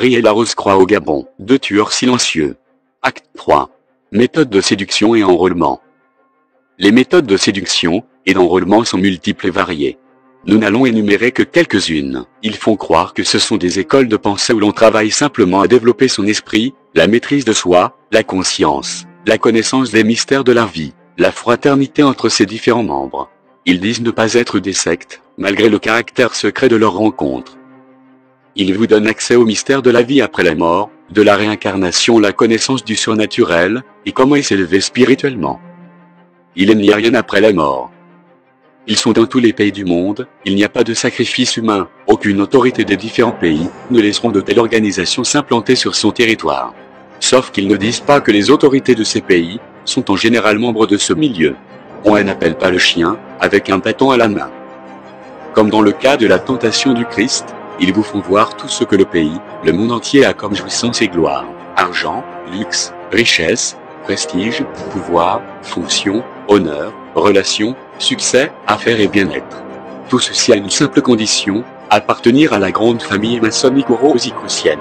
Riel à Rose-Croix au Gabon, 2 tueurs silencieux. Acte 3. Méthode de séduction et enrôlement. Les méthodes de séduction et d'enrôlement sont multiples et variées. Nous n'allons énumérer que quelques-unes. Ils font croire que ce sont des écoles de pensée où l'on travaille simplement à développer son esprit, la maîtrise de soi, la conscience, la connaissance des mystères de la vie, la fraternité entre ses différents membres. Ils disent ne pas être des sectes, malgré le caractère secret de leur rencontre. Ils vous donnent accès au mystère de la vie après la mort, de la réincarnation, la connaissance du surnaturel, et comment y s'élever spirituellement. Il n'y a rien après la mort. Ils sont dans tous les pays du monde, il n'y a pas de sacrifice humain, aucune autorité des différents pays ne laisseront de telles organisations s'implanter sur son territoire. Sauf qu'ils ne disent pas que les autorités de ces pays sont en général membres de ce milieu. On n'appelle pas le chien, avec un bâton à la main. Comme dans le cas de la tentation du Christ, ils vous font voir tout ce que le pays, le monde entier a comme jouissance et gloire. Argent, luxe, richesse, prestige, pouvoir, fonction, honneur, relations, succès, affaires et bien-être. Tout ceci a une simple condition, appartenir à la grande famille maçonnique ou rosicrucienne.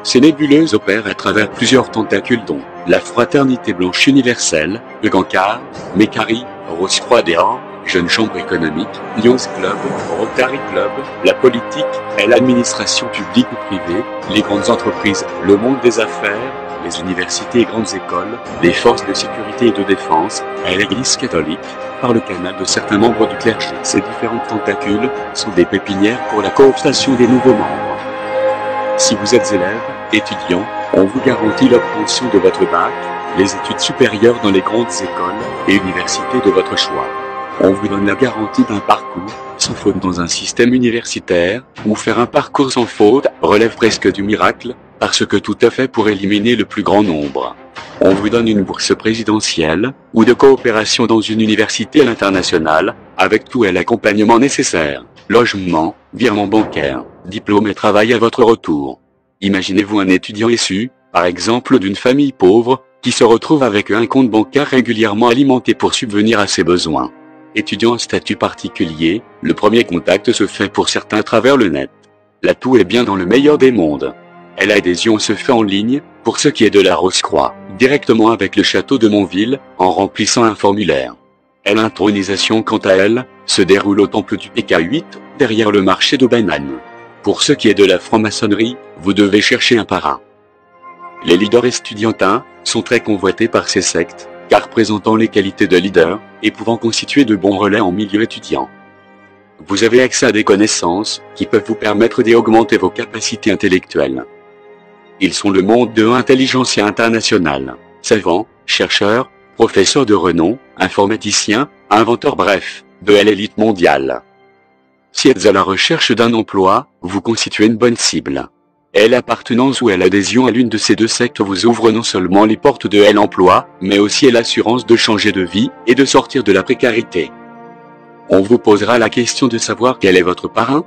Ces nébuleuses opèrent à travers plusieurs tentacules dont la Fraternité Blanche Universelle, le Cancard, Mécari, Rose-Croix des Or, Jeune Chambre économique, Lions Club, Rotary Club, la politique et l'administration publique ou privée, les grandes entreprises, le monde des affaires, les universités et grandes écoles, les forces de sécurité et de défense, et l'Église catholique, par le canal de certains membres du clergé. Ces différentes tentacules sont des pépinières pour la cooptation des nouveaux membres. Si vous êtes élève, étudiant, on vous garantit l'obtention de votre bac, les études supérieures dans les grandes écoles et universités de votre choix. On vous donne la garantie d'un parcours sans faute dans un système universitaire, où faire un parcours sans faute relève presque du miracle, parce que tout est fait pour éliminer le plus grand nombre. On vous donne une bourse présidentielle, ou de coopération dans une université à l'international, avec tout et l'accompagnement nécessaire, logement, virement bancaire, diplôme et travail à votre retour. Imaginez-vous un étudiant issu, par exemple d'une famille pauvre, qui se retrouve avec un compte bancaire régulièrement alimenté pour subvenir à ses besoins. Étudiant à statut particulier, le premier contact se fait pour certains à travers le net. Là tout est bien dans le meilleur des mondes. Et l'adhésion se fait en ligne, pour ce qui est de la Rose-Croix, directement avec le château de Montville, en remplissant un formulaire. Et l'intronisation quant à elle, se déroule au temple du PK8, derrière le marché de bananes. Pour ce qui est de la franc-maçonnerie, vous devez chercher un parrain. Les leaders estudiantins sont très convoités par ces sectes, car présentant les qualités de leader, et pouvant constituer de bons relais en milieu étudiant. Vous avez accès à des connaissances, qui peuvent vous permettre d'augmenter vos capacités intellectuelles. Ils sont le monde de l'intelligentsia internationale, savants, chercheurs, professeurs de renom, informaticiens, inventeurs bref, de l'élite mondiale. Si êtes à la recherche d'un emploi, vous constituez une bonne cible. Et l'appartenance ou l'adhésion à l'une de ces deux sectes vous ouvre non seulement les portes de l'emploi, mais aussi l'assurance de changer de vie et de sortir de la précarité. On vous posera la question de savoir quel est votre parrain.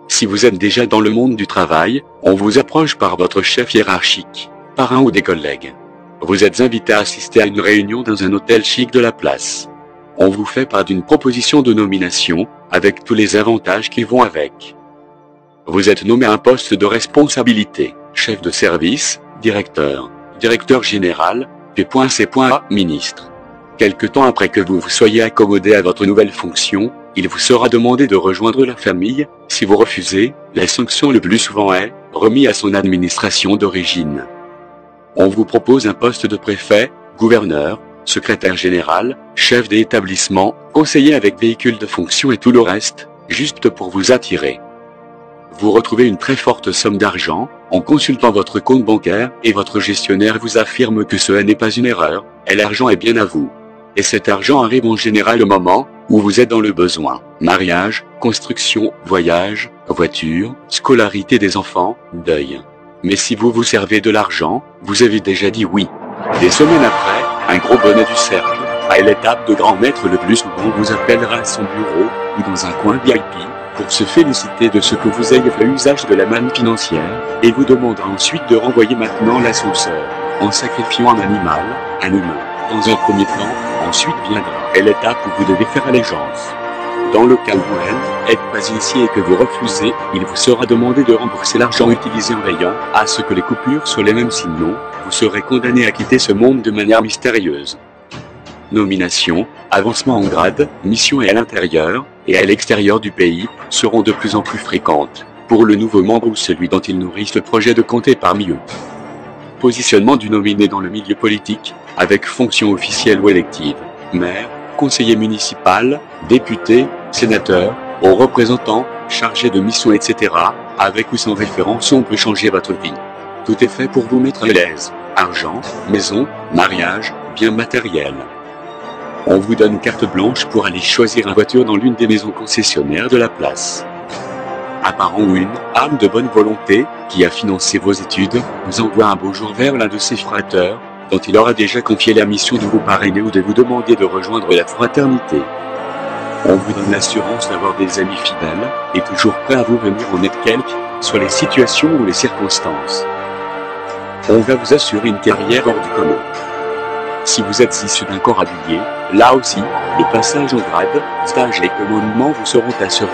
Si vous êtes déjà dans le monde du travail, on vous approche par votre chef hiérarchique, parrain ou des collègues. Vous êtes invité à assister à une réunion dans un hôtel chic de la place. On vous fait part d'une proposition de nomination, avec tous les avantages qui vont avec. Vous êtes nommé à un poste de responsabilité, chef de service, directeur général, P.C.A. ministre. Quelque temps après que vous vous soyez accommodé à votre nouvelle fonction, il vous sera demandé de rejoindre la famille. Si vous refusez, la sanction le plus souvent est remis à son administration d'origine. On vous propose un poste de préfet, gouverneur, secrétaire général, chef d'établissement, conseiller avec véhicule de fonction et tout le reste, juste pour vous attirer. Vous retrouvez une très forte somme d'argent, en consultant votre compte bancaire, et votre gestionnaire vous affirme que ce n'est pas une erreur, et l'argent est bien à vous. Et cet argent arrive en général au moment où vous êtes dans le besoin. Mariage, construction, voyage, voiture, scolarité des enfants, deuil. Mais si vous vous servez de l'argent, vous avez déjà dit oui. Des semaines après, un gros bonnet du cercle, à l'étape de grand maître le plus souvent vous appellera à son bureau, ou dans un coin VIP, pour se féliciter de ce que vous ayez fait usage de la manne financière, et vous demandera ensuite de renvoyer maintenant l'ascenseur, en sacrifiant un animal, un humain. Dans un premier temps, ensuite viendra l'étape où vous devez faire allégeance. Dans le cas où vous n'êtes pas initié et que vous refusez, il vous sera demandé de rembourser l'argent utilisé en veillant à ce que les coupures soient les mêmes, sinon, vous serez condamné à quitter ce monde de manière mystérieuse. Nomination, avancement en grade, mission à l'intérieur et à l'extérieur du pays seront de plus en plus fréquentes pour le nouveau membre ou celui dont ils nourrissent le projet de compter parmi eux. Positionnement du nominé dans le milieu politique, avec fonction officielle ou élective, maire, conseiller municipal, député, sénateur, aux représentants, chargé de mission, etc. Avec ou sans référence, on peut changer votre vie. Tout est fait pour vous mettre à l'aise. Argent, maison, mariage, biens matériels. On vous donne carte blanche pour aller choisir une voiture dans l'une des maisons concessionnaires de la place. Un parent ou une âme de bonne volonté, qui a financé vos études, vous envoie un beau jour vers l'un de ses frateurs, dont il aura déjà confié la mission de vous parrainer ou de vous demander de rejoindre la fraternité. On vous donne l'assurance d'avoir des amis fidèles, et toujours prêts à vous venir en aide quelles soient les situations ou les circonstances. On va vous assurer une carrière hors du commun. Si vous êtes issu d'un corps habillé, là aussi, le passage en grade, stage et commandement vous seront assurés.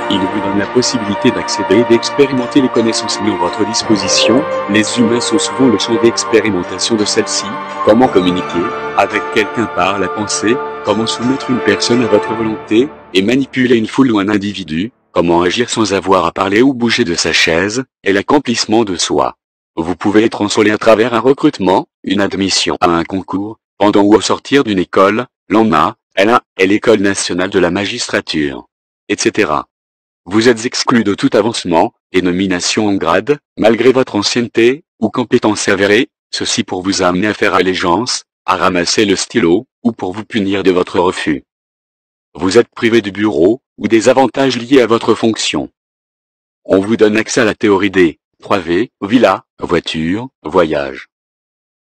Il vous donne la possibilité d'accéder et d'expérimenter les connaissances mises à votre disposition. Les humains sont souvent le champ d'expérimentation de celles-ci. Comment communiquer avec quelqu'un par la pensée, comment soumettre une personne à votre volonté, et manipuler une foule ou un individu, comment agir sans avoir à parler ou bouger de sa chaise, et l'accomplissement de soi. Vous pouvez être ensolé à travers un recrutement, une admission à un concours, pendant ou au sortir d'une école, l'ENA, est l'École nationale de la magistrature, etc. Vous êtes exclu de tout avancement et nomination en grade, malgré votre ancienneté ou compétence avérée, ceci pour vous amener à faire allégeance, à ramasser le stylo, ou pour vous punir de votre refus. Vous êtes privé du bureau, ou des avantages liés à votre fonction. On vous donne accès à la théorie des 3V, villa, voiture, voyage.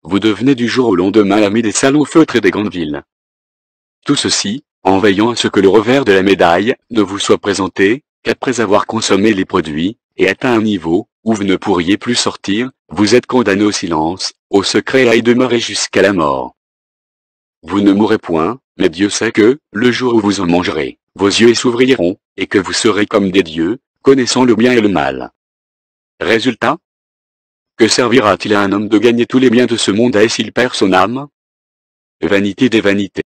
Vous devenez du jour au lendemain l'ami des salons feutrés des grandes villes. Tout ceci, en veillant à ce que le revers de la médaille ne vous soit présenté qu'après avoir consommé les produits, et atteint un niveau où vous ne pourriez plus sortir, vous êtes condamné au silence, au secret et à y demeurer jusqu'à la mort. Vous ne mourrez point, mais Dieu sait que, le jour où vous en mangerez, vos yeux s'ouvriront, et que vous serez comme des dieux, connaissant le bien et le mal. Résultat? Que servira-t-il à un homme de gagner tous les biens de ce monde et s'il perd son âme? Vanité des vanités.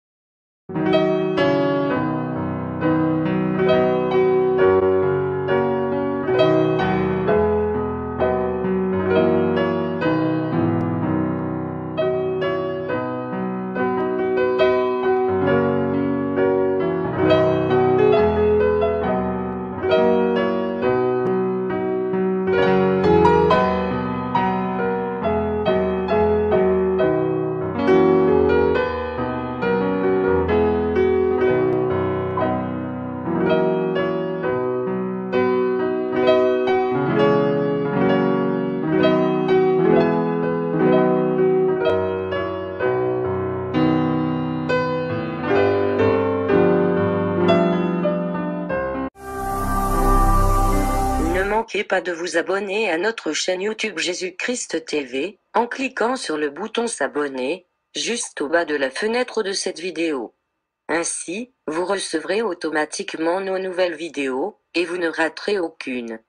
Ne manquez pas de vous abonner à notre chaîne YouTube Jésus-Christ TV, en cliquant sur le bouton s'abonner, juste au bas de la fenêtre de cette vidéo. Ainsi, vous recevrez automatiquement nos nouvelles vidéos, et vous ne raterez aucune.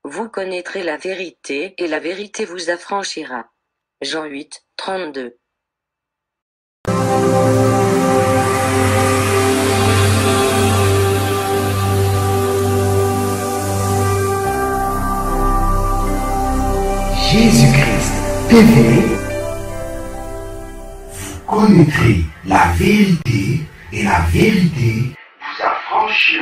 Vous connaîtrez la vérité et la vérité vous affranchira. Jean 8, 32. Jésus-Christ TV, vous connaîtrez la vérité et la vérité vous affranchira.